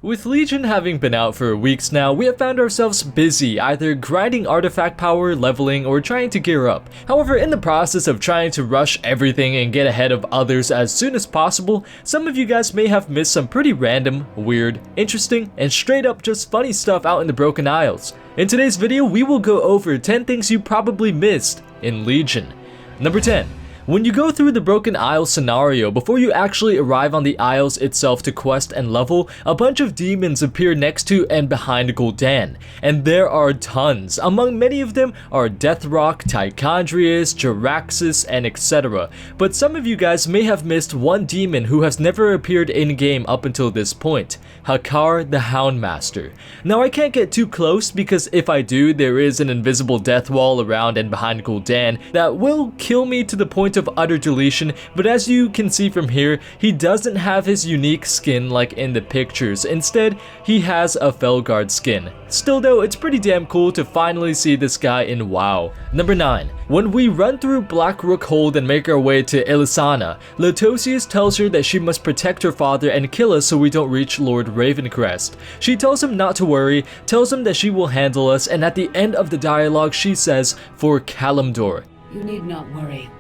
With Legion having been out for weeks now, we have found ourselves busy either grinding artifact power, leveling, or trying to gear up. However, in the process of trying to rush everything and get ahead of others as soon as possible, some of you guys may have missed some pretty random, weird, interesting, and straight up just funny stuff out in the Broken Isles. In today's video, we will go over 10 things you probably missed in Legion. Number 10. When you go through the Broken Isles scenario, before you actually arrive on the Isles itself to quest and level, a bunch of demons appear next to and behind Gul'dan, and there are tons. Among many of them are Deathrock, Tichondrius, Jaraxxus, and etc. But some of you guys may have missed one demon who has never appeared in-game up until this point, Hakkar the Houndmaster. Now I can't get too close because if I do, there is an invisible death wall around and behind Gul'dan that will kill me to the point of utter deletion, but as you can see from here, he doesn't have his unique skin like in the pictures. Instead, he has a Felguard skin. Still though, it's pretty damn cool to finally see this guy in WoW. Number 9. When we run through Blackrook Hold and make our way to Elisana, Letosius tells her that she must protect her father and kill us so we don't reach Lord Ravencrest. She tells him not to worry, tells him that she will handle us, and at the end of the dialogue she says, "For Kalimdor." You need not worry.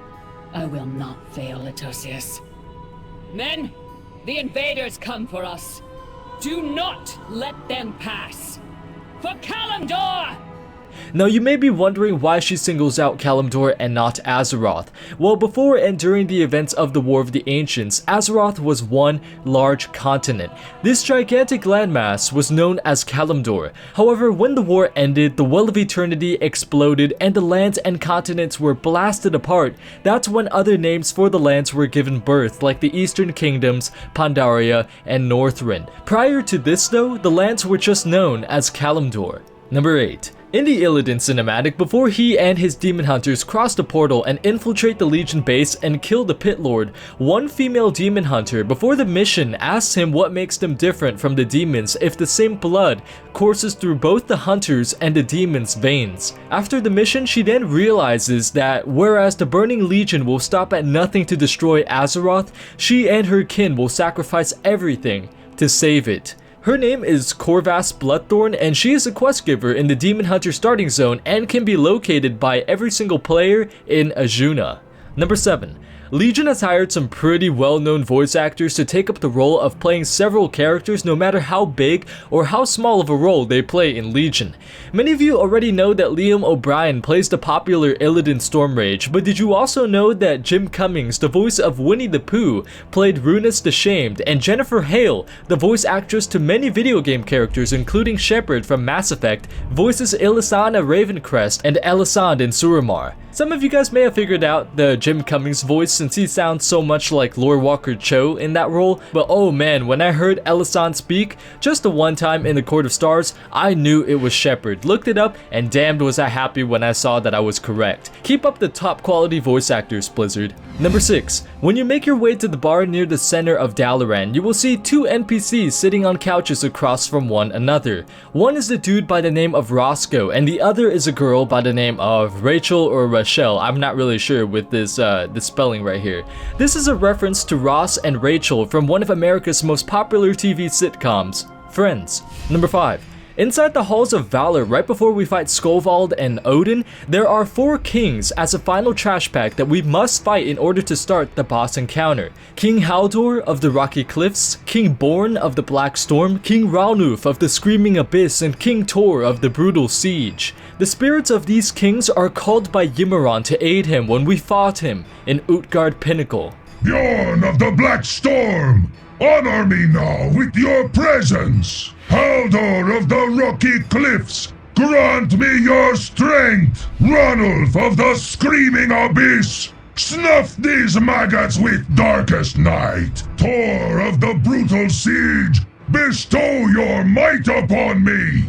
I will not fail, Letosius. Men, the invaders come for us. Do not let them pass. For Kalimdor! Now you may be wondering why she singles out Kalimdor and not Azeroth. Well, before and during the events of the War of the Ancients, Azeroth was one large continent. This gigantic landmass was known as Kalimdor. However, when the war ended, the Well of Eternity exploded and the lands and continents were blasted apart. That's when other names for the lands were given birth, like the Eastern Kingdoms, Pandaria, and Northrend. Prior to this though, the lands were just known as Kalimdor. Number 8. In the Illidan cinematic, before he and his demon hunters cross the portal and infiltrate the Legion base and kill the Pit Lord, one female demon hunter before the mission asks him what makes them different from the demons if the same blood courses through both the hunters and the demons' veins. After the mission, she then realizes that whereas the Burning Legion will stop at nothing to destroy Azeroth, she and her kin will sacrifice everything to save it. Her name is Corvus Bloodthorn, and she is a quest giver in the Demon Hunter starting zone and can be located by every single player in Azsuna. Number 7. Legion has hired some pretty well-known voice actors to take up the role of playing several characters no matter how big or how small of a role they play in Legion. Many of you already know that Liam O'Brien plays the popular Illidan Stormrage, but did you also know that Jim Cummings, the voice of Winnie the Pooh, played Runas the Shamed, and Jennifer Hale, the voice actress to many video game characters including Shepard from Mass Effect, voices Elisana Ravencrest and Elisande in Suramar. Some of you guys may have figured out the Jim Cummings voice since he sounds so much like Lord Walker Cho in that role, but oh man, when I heard Elisande speak, just the one time in the Court of Stars, I knew it was Shepard. Looked it up, and damned was I happy when I saw that I was correct. Keep up the top quality voice actors, Blizzard. Number 6. When you make your way to the bar near the center of Dalaran, you will see two NPCs sitting on couches across from one another. One is the dude by the name of Roscoe, and the other is a girl by the name of Rachel or Rachel. I'm not really sure with this the spelling right here. This is a reference to Ross and Rachel from one of America's most popular TV sitcoms, Friends. Number 5. Inside the Halls of Valor, right before we fight Skovald and Odin, there are 4 kings as a final trash pack that we must fight in order to start the boss encounter. King Haldor of the Rocky Cliffs, King Born of the Black Storm, King Ralnuf of the Screaming Abyss, and King Tor of the Brutal Siege. The spirits of these kings are called by Yimiron to aid him when we fought him in Utgard Pinnacle. Bjorn of the Black Storm, honor me now with your presence. Haldor of the Rocky Cliffs, grant me your strength. Ranulf of the Screaming Abyss, snuff these maggots with darkest night. Tor of the Brutal Siege, bestow your might upon me.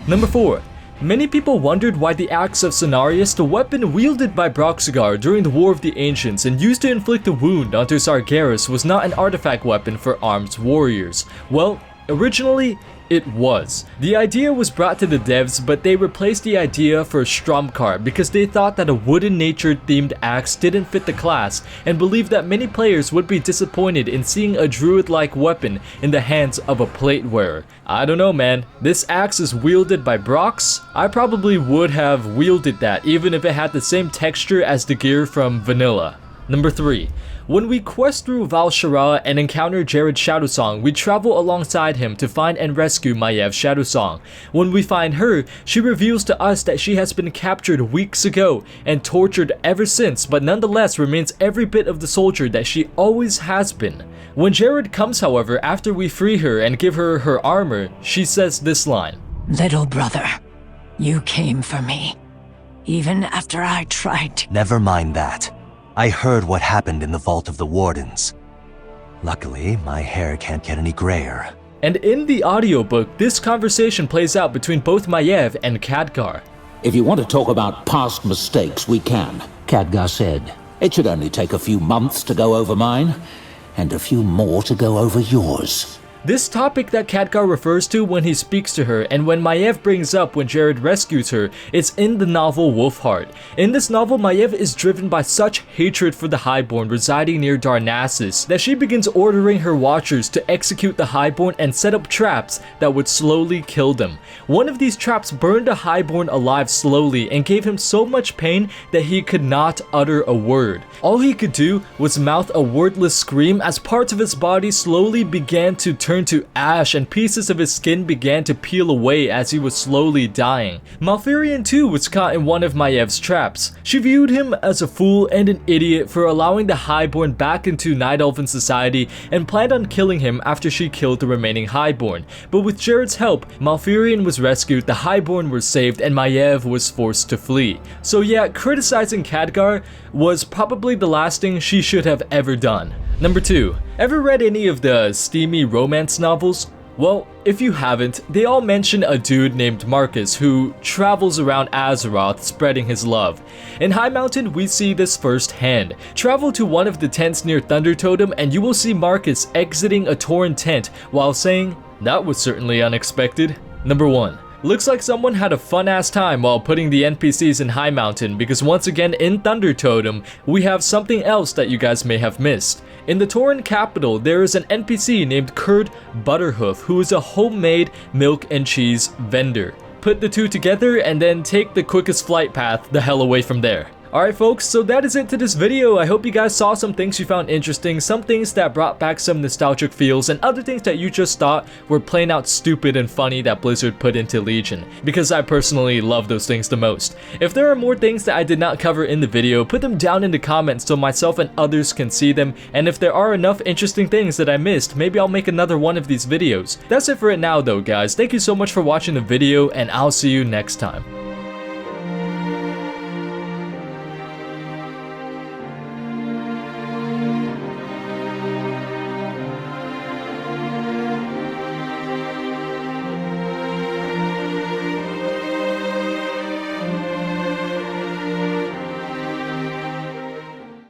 Number 4. Many people wondered why the Axe of Cenarius, the weapon wielded by Broxagar during the War of the Ancients and used to inflict a wound onto Sargeras, was not an artifact weapon for armed warriors. Well, Originally, it was. The idea was brought to the devs, but they replaced the idea for a Stromkar because they thought that a wooden nature themed axe didn't fit the class and believed that many players would be disappointed in seeing a druid-like weapon in the hands of a plate wearer. I don't know, man. This axe is wielded by Brox. I probably would have wielded that even if it had the same texture as the gear from Vanilla. Number 3. When we quest through Val'sharah and encounter Jared Shadowsong, we travel alongside him to find and rescue Maiev Shadowsong. When we find her, she reveals to us that she has been captured weeks ago and tortured ever since, but nonetheless remains every bit of the soldier that she always has been. When Jared comes, however, after we free her and give her her armor, she says this line. Little brother, you came for me, even after I tried. Never mind that. I heard what happened in the Vault of the Wardens. Luckily, my hair can't get any grayer. And in the audiobook, this conversation plays out between both Maiev and Khadgar. If you want to talk about past mistakes, we can, Khadgar said. It should only take a few months to go over mine, and a few more to go over yours. This topic that Khadgar refers to when he speaks to her and when Maiev brings up when Jared rescues her is in the novel Wolfheart. In this novel, Maiev is driven by such hatred for the Highborn residing near Darnassus that she begins ordering her watchers to execute the Highborn and set up traps that would slowly kill them. One of these traps burned a Highborn alive slowly and gave him so much pain that he could not utter a word. All he could do was mouth a wordless scream as parts of his body slowly began to turn to ash and pieces of his skin began to peel away as he was slowly dying. Malfurion too was caught in one of Maiev's traps. She viewed him as a fool and an idiot for allowing the Highborn back into Night Elfin society and planned on killing him after she killed the remaining Highborn. But with Jared's help, Malfurion was rescued, the Highborn were saved, and Maiev was forced to flee. So yeah, criticizing Khadgar was probably the last thing she should have ever done. Number 2. Ever read any of the steamy romance novels? Well, if you haven't, they all mention a dude named Marcus who travels around Azeroth spreading his love. In Highmountain, we see this firsthand. Travel to one of the tents near Thunder Totem and you will see Marcus exiting a Tauren tent while saying, "That was certainly unexpected." Number 1. Looks like someone had a fun-ass time while putting the NPCs in Highmountain because once again in Thunder Totem, we have something else that you guys may have missed. In the Tauren capital, there is an NPC named Kurd Butterhoof who is a homemade milk and cheese vendor. Put the two together and then take the quickest flight path the hell away from there. Alright folks, so that is it to this video. I hope you guys saw some things you found interesting, some things that brought back some nostalgic feels, and other things that you just thought were plain out stupid and funny that Blizzard put into Legion, because I personally love those things the most. If there are more things that I did not cover in the video, put them down in the comments so myself and others can see them, and if there are enough interesting things that I missed, maybe I'll make another one of these videos. That's it for it now though guys, thank you so much for watching the video, and I'll see you next time.